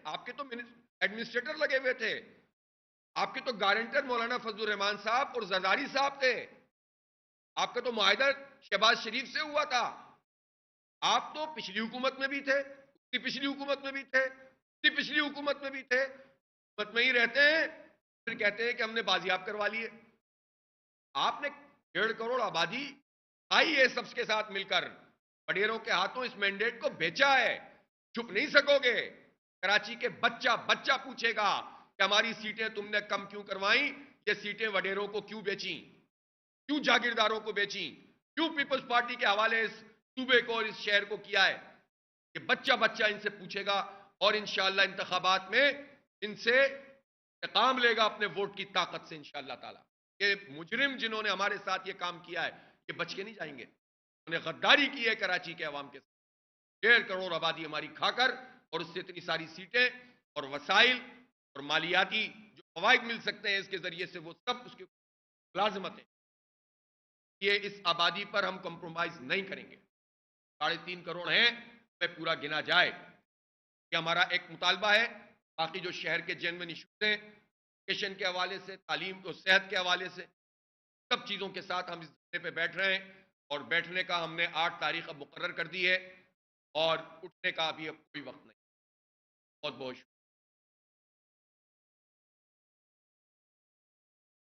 आपके तो एडमिनिस्ट्रेटर लगे हुए थे, आपके तो गारंटर मौलाना फजलुर रहमान साहब और जरदारी साहब थे, आपका तो मुआहदा शहबाज शरीफ से हुआ था। आप तो पिछली हुकूमत में भी थे, उसकी पिछली हुकूमत में भी थे, उसकी पिछली हुकूमत में भी थे, हुकूमत में ही रहते हैं, फिर कहते हैं कि हमने बाजियाब करवा लिए। आपने 1.5 करोड़ आबादी आई है सबके साथ मिलकर, वडेरों के हाथों इस मैंडेट को बेचा है। चुप नहीं सकोगे। कराची के बच्चा बच्चा पूछेगा कि हमारी सीटें तुमने कम क्यों करवाई, ये सीटें वडेरों को क्यों बेची, क्यों जागीरदारों को बेची, क्यों पीपल्स पार्टी के हवाले इस सूबे को और इस शहर को किया है। ये बच्चा बच्चा इनसे पूछेगा और इंशाअल्लाह इंतखाबात में इनसे काम लेगा अपने वोट की ताकत से इंशाअल्लाह ताला। ये मुजरिम जिन्होंने हमारे साथ ये काम किया है, ये बच के नहीं जाएंगे। उन्होंने गद्दारी की है कराची के अवाम के साथ। 1.5 करोड़ आबादी हमारी खाकर और उससे इतनी सारी सीटें और वसाइल और मालियाती जो फवाइद मिल सकते हैं इसके जरिए से, वो सब उसकी मुलाजमत है। ये इस आबादी पर हम कंप्रोमाइज नहीं करेंगे। 3.5 करोड़ हैं, में पूरा गिना जाए, ये हमारा एक मुतालबा है। बाकी जो शहर के जेन्युइन इशूज हैं, एजुकेशन के हवाले से, तालीम और सेहत के हवाले से, सब चीज़ों के साथ हम इस धरने पे बैठ रहे हैं और बैठने का हमने 8 तारीख अब मुकर्रर कर दी है और उठने का अभी अब कोई वक्त नहीं। बहुत बहुत